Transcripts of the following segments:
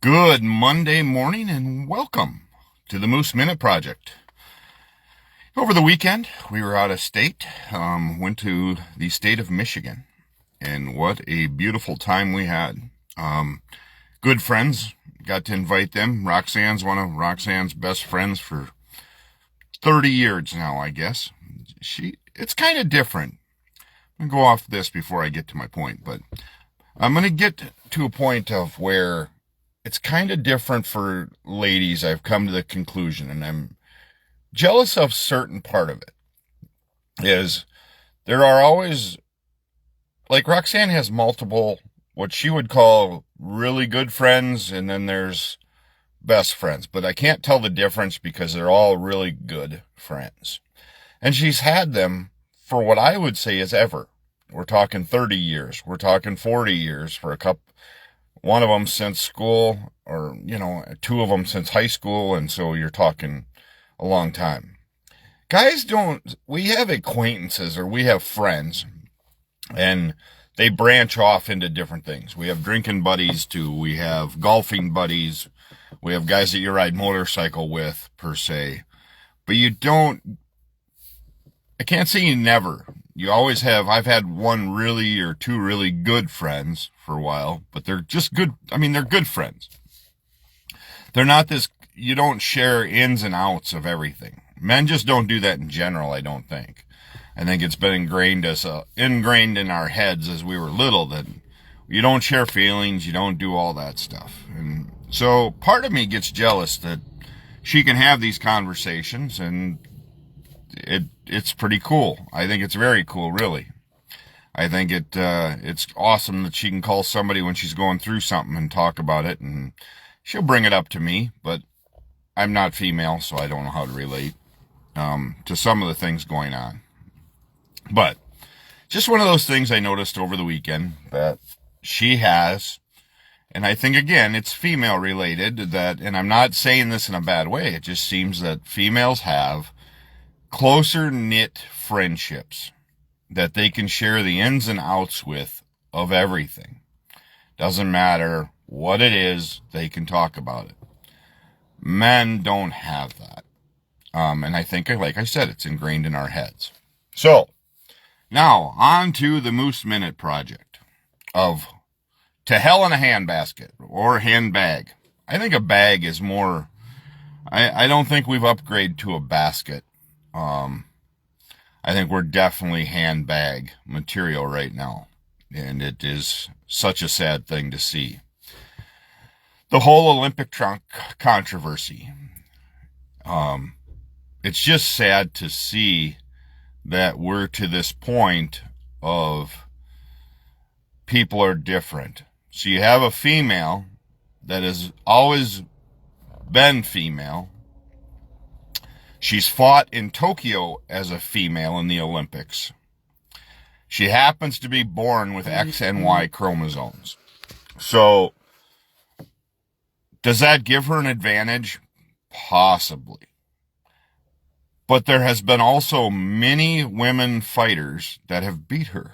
Good Monday morning and welcome to the Moose Minute Project. Over the weekend, we were out of state, went to the state of Michigan, and what a beautiful time we had. Good friends, got to invite them. Roxanne's one of Roxanne's best friends for 30 years now, I guess. It's kind of different. I'm going to go off this before I get to my point, but I'm going to get to a point of where it's kind of different for ladies. I've come to the conclusion, and I'm jealous of certain part of it, is there are always, like Roxanne has multiple, what she would call really good friends, and then there's best friends. But I can't tell the difference because they're all really good friends. And she's had them for what I would say is ever. We're talking 30 years. We're talking 40 years for a couple. One of them since school, or, two of them since high school, and so you're talking a long time. Guys we have acquaintances, or we have friends, and they branch off into different things. We have drinking buddies too, we have golfing buddies, we have guys that you ride motorcycle with, per se. But I can't say you never. You always have. I've had one really or two really good friends for a while, but they're just good. I mean, they're good friends. They're not this, you don't share ins and outs of everything. Men just don't do that in general, I don't think. I think it's been ingrained in our heads as we were little that you don't share feelings, you don't do all that stuff. And so part of me gets jealous that she can have these conversations, and it's pretty cool. I think it's very cool, really. I think it's awesome that she can call somebody when she's going through something and talk about it, and she'll bring it up to me, but I'm not female, so I don't know how to relate to some of the things going on. But just one of those things I noticed over the weekend that she has, and I think, again, it's female related, and I'm not saying this in a bad way, it just seems that females have closer knit friendships that they can share the ins and outs with of everything. Doesn't matter what it is, they can talk about it. Men don't have that. And I think, like I said, it's ingrained in our heads. So, now, on to the Moose Minute Project of To Hell in a Handbasket or handbag. I think a bag is more, I don't think we've upgraded to a basket. I think we're definitely handbag material right now, and it is such a sad thing to see. The whole Olympic trunk controversy. It's just sad to see that we're to this point of people are different. So you have a female that has always been female. She's fought in Tokyo as a female in the Olympics. She happens to be born with X and Y chromosomes. So, does that give her an advantage? Possibly. But there has been also many women fighters that have beat her.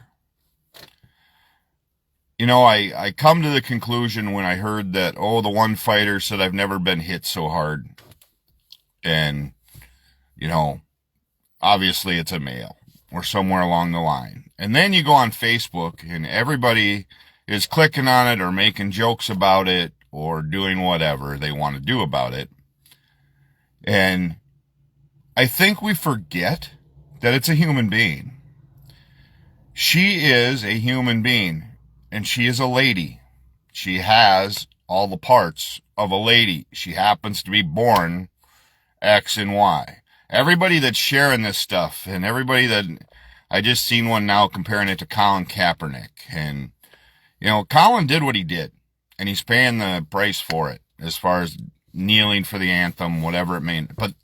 I come to the conclusion when I heard that, the one fighter said, I've never been hit so hard. And obviously it's a male or somewhere along the line. And then you go on Facebook and everybody is clicking on it or making jokes about it or doing whatever they want to do about it. And I think we forget that it's a human being. She is a human being, and she is a lady. She has all the parts of a lady. She happens to be born X and Y. Everybody that's sharing this stuff, and everybody that, I just seen one now comparing it to Colin Kaepernick. And, Colin did what he did, and he's paying the price for it, as far as kneeling for the anthem, whatever it means. But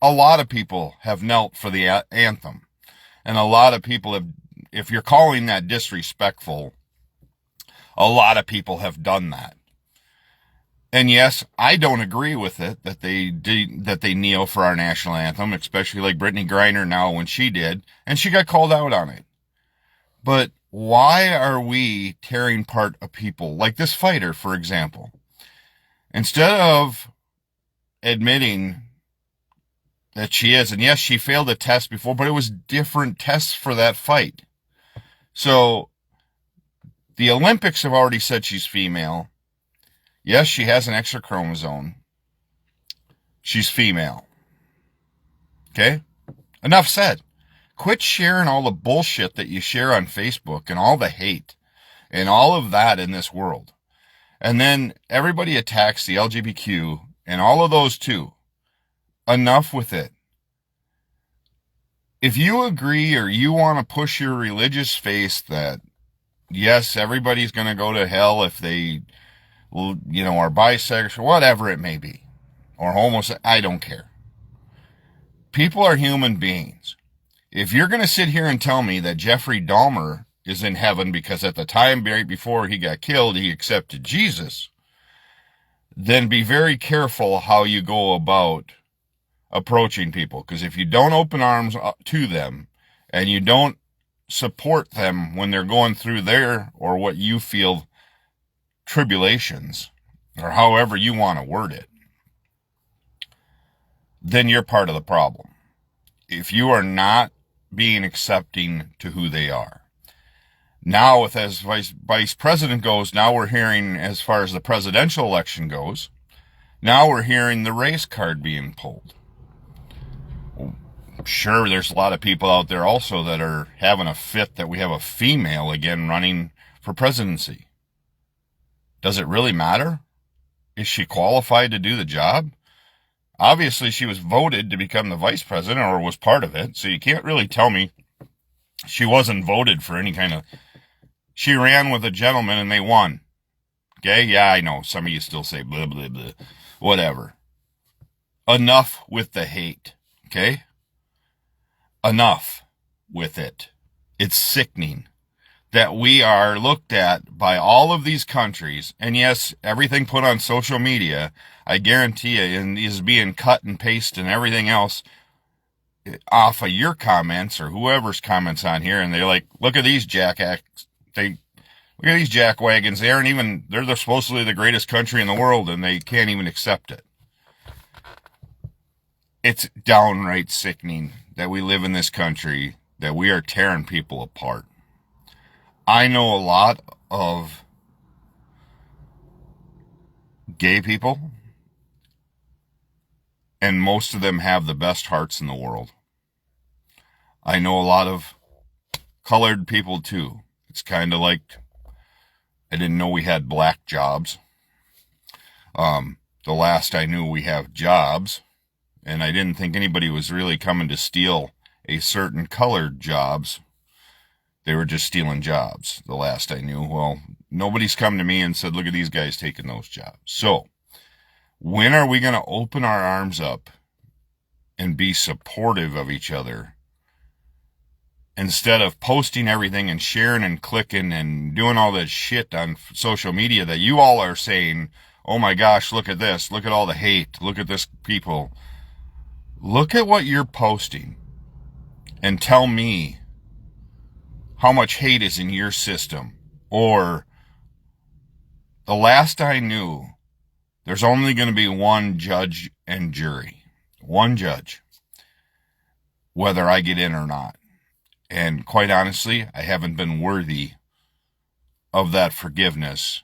a lot of people have knelt for the anthem. And a lot of people have, if you're calling that disrespectful, a lot of people have done that. And yes, I don't agree with it that they kneel for our national anthem, especially like Brittany Griner now when she did, and she got called out on it. But why are we tearing apart a people like this fighter, for example? Instead of admitting that she is, and yes, she failed a test before, but it was different tests for that fight. So the Olympics have already said she's female. Yes, she has an extra chromosome. She's female. Okay? Enough said. Quit sharing all the bullshit that you share on Facebook and all the hate and all of that in this world. And then everybody attacks the LGBTQ and all of those too. Enough with it. If you agree or you want to push your religious faith that, yes, everybody's going to go to hell if they, are bisexual, whatever it may be, or homosexual, I don't care. People are human beings. If you're going to sit here and tell me that Jeffrey Dahmer is in heaven because at the time right before he got killed, he accepted Jesus, then be very careful how you go about approaching people. Because if you don't open arms to them and you don't support them when they're going through their, or what you feel, tribulations, or however you want to word it, then you're part of the problem. If you are not being accepting to who they are. Now, as vice president goes, now we're hearing, as far as the presidential election goes, now we're hearing the race card being pulled. Sure, there's a lot of people out there also that are having a fit that we have a female again running for presidency. Does it really matter? Is she qualified to do the job? Obviously, she was voted to become the vice president or was part of it, so you can't really tell me she wasn't voted for any kind of... She ran with a gentleman and they won. Okay? Yeah, I know. Some of you still say blah, blah, blah. Whatever. Enough with the hate. Okay? Enough with it. It's sickening that we are looked at by all of these countries, and yes, everything put on social media, I guarantee you, is being cut and pasted and everything else off of your comments or whoever's comments on here, and they're like, look at these look at these jackwagons, they're supposedly the greatest country in the world, and they can't even accept it. It's downright sickening that we live in this country, that we are tearing people apart. I know a lot of gay people, and most of them have the best hearts in the world. I know a lot of colored people too. It's kind of like, I didn't know we had black jobs. The last I knew, we have jobs, and I didn't think anybody was really coming to steal a certain colored jobs. They were just stealing jobs, the last I knew. Well, nobody's come to me and said, look at these guys taking those jobs. So, when are we going to open our arms up and be supportive of each other instead of posting everything and sharing and clicking and doing all this shit on social media that you all are saying, oh my gosh, look at this, look at all the hate, look at this people. Look at what you're posting and tell me how much hate is in your system. Or, the last I knew, there's only going to be one judge and jury. One judge. Whether I get in or not. And quite honestly, I haven't been worthy of that forgiveness.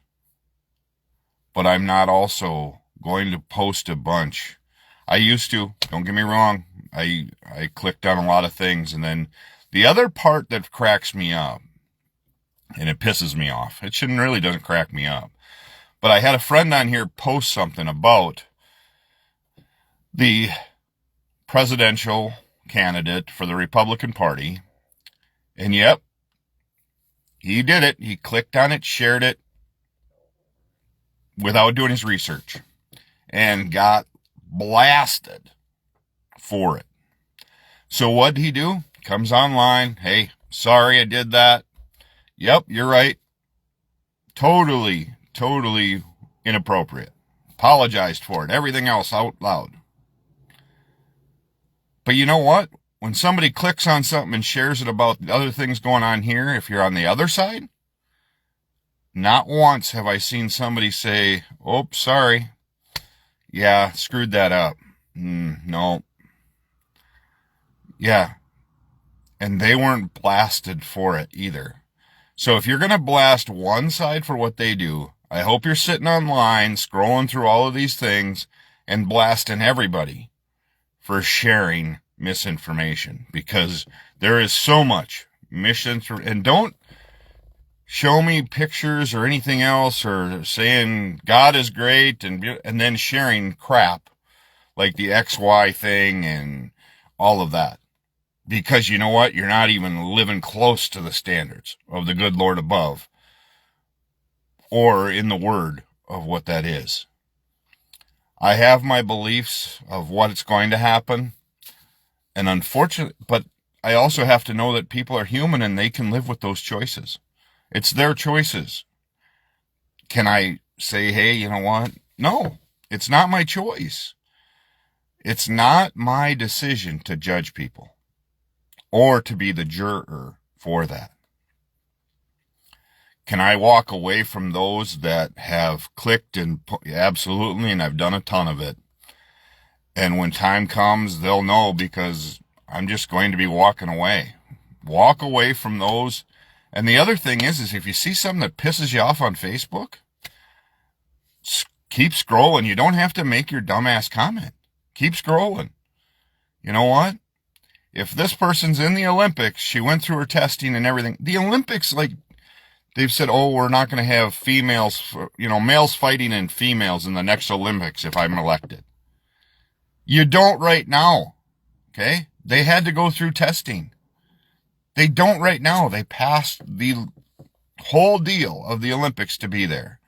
But I'm not also going to post a bunch. I used to, don't get me wrong. I clicked on a lot of things, and then the other part that cracks me up, and it pisses me off, it doesn't crack me up, but I had a friend on here post something about the presidential candidate for the Republican Party, and yep, he did it. He clicked on it, shared it, without doing his research, and got blasted for it. So what did he do? Comes online. Hey, sorry I did that. Yep, you're right. Totally inappropriate. Apologized for it. Everything else out loud. But you know what? When somebody clicks on something and shares it about the other things going on here, if you're on the other side, not once have I seen somebody say, oops, sorry. Yeah, screwed that up. No. Yeah. And they weren't blasted for it either. So if you're going to blast one side for what they do, I hope you're sitting online scrolling through all of these things and blasting everybody for sharing misinformation, because there is so much misinformation. And don't show me pictures or anything else or saying God is great and then sharing crap like the XY thing and all of that. Because you know what? You're not even living close to the standards of the good Lord above or in the word of what that is. I have my beliefs of what's going to happen. And unfortunately, but I also have to know that people are human and they can live with those choices. It's their choices. Can I say, hey, you know what? No, it's not my choice. It's not my decision to judge people or to be the juror for that. Can I walk away from those that have clicked? And absolutely, and I've done a ton of it. And when time comes, they'll know, because I'm just going to be walking away. Walk away from those. And the other thing is if you see something that pisses you off on Facebook, keep scrolling. You don't have to make your dumbass comment. Keep scrolling. You know what? If this person's in the Olympics, she went through her testing and everything. The Olympics, like, they've said, oh, we're not going to have females, males fighting in females in the next Olympics if I'm elected. You don't right now, okay? They had to go through testing. They don't right now. They passed the whole deal of the Olympics to be there.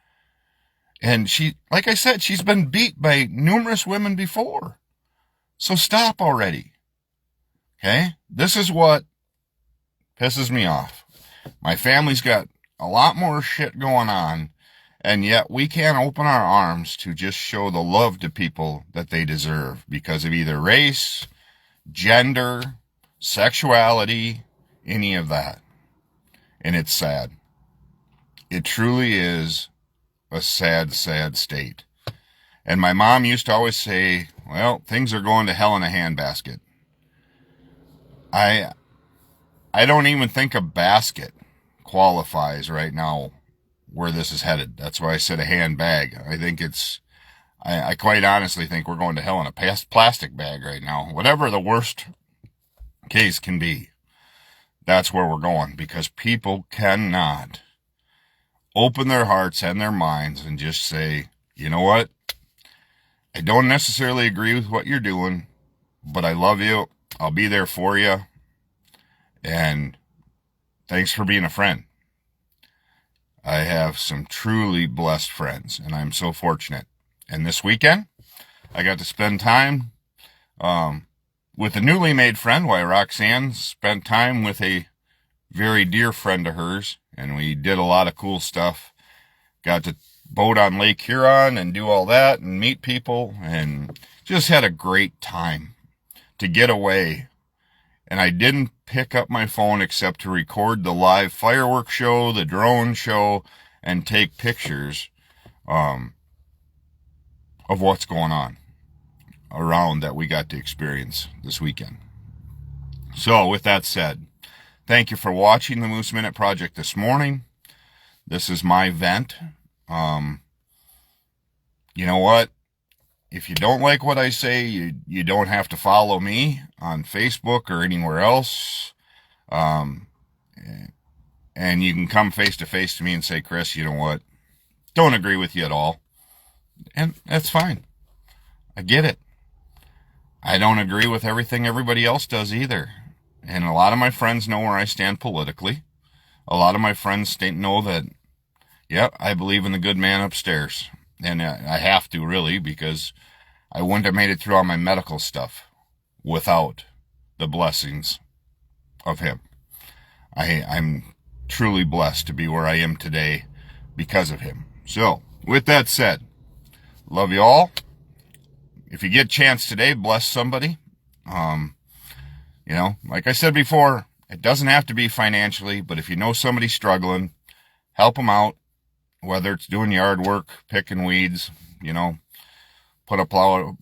And she, like I said, she's been beat by numerous women before. So stop already. Okay? This is what pisses me off. My family's got a lot more shit going on, and yet we can't open our arms to just show the love to people that they deserve because of either race, gender, sexuality, any of that. And it's sad. It truly is a sad, sad state. And my mom used to always say, well, things are going to hell in a handbasket. I don't even think a basket qualifies right now where this is headed. That's why I said a handbag. I think I quite honestly think we're going to hell in a plastic bag right now. Whatever the worst case can be, that's where we're going, because people cannot open their hearts and their minds and just say, you know what? I don't necessarily agree with what you're doing, but I love you. I'll be there for you. And thanks for being a friend. I have some truly blessed friends, and I'm so fortunate. And this weekend, I got to spend time with a newly made friend, while Roxanne spent time with a very dear friend of hers, and we did a lot of cool stuff. Got to boat on Lake Huron and do all that and meet people, and just had a great time to get away. And I didn't pick up my phone except to record the live fireworks show, the drone show, and take pictures of what's going on around that we got to experience this weekend. So with that said, thank you for watching the Moose Minute Project this morning. This is my vent. You know what? If you don't like what I say, you don't have to follow me on Facebook or anywhere else. And you can come face to face to me and say, Chris, you know what? Don't agree with you at all. And that's fine. I get it. I don't agree with everything everybody else does either. And a lot of my friends know where I stand politically. A lot of my friends know that, yeah, I believe in the good man upstairs. And I have to, really, because I wouldn't have made it through all my medical stuff without the blessings of him. I'm truly blessed to be where I am today because of him. So, with that said, love you all. If you get a chance today, bless somebody. Like I said before, it doesn't have to be financially, but if you know somebody struggling, help them out. Whether it's doing yard work, picking weeds, put a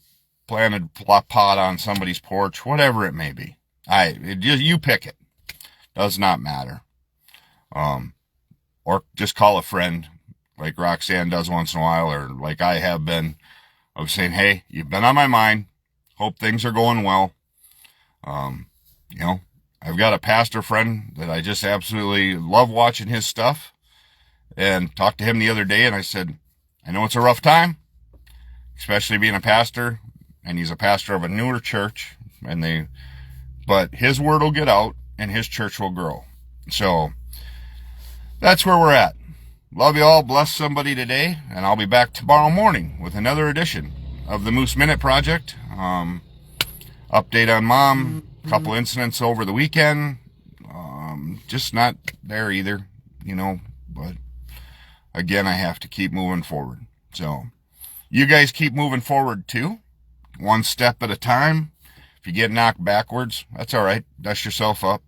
planted pot on somebody's porch, whatever it may be. You pick it. Does not matter. Or just call a friend like Roxanne does once in a while, or like I have been, of saying, hey, you've been on my mind. Hope things are going well. I've got a pastor friend that I just absolutely love watching his stuff, and talked to him the other day, and I said, I know it's a rough time, especially being a pastor, and he's a pastor of a newer church, but his word will get out and his church will grow. So that's where we're at. Love you all. Bless somebody today, and I'll be back tomorrow morning with another edition of the Moose Minute Project. Update on Mom, a couple incidents over the weekend. Just not there either, but again, I have to keep moving forward. So you guys keep moving forward too, one step at a time. If you get knocked backwards, that's all right. Dust yourself up,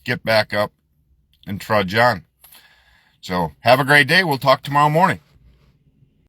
get back up, and trudge on. So have a great day. We'll talk tomorrow morning.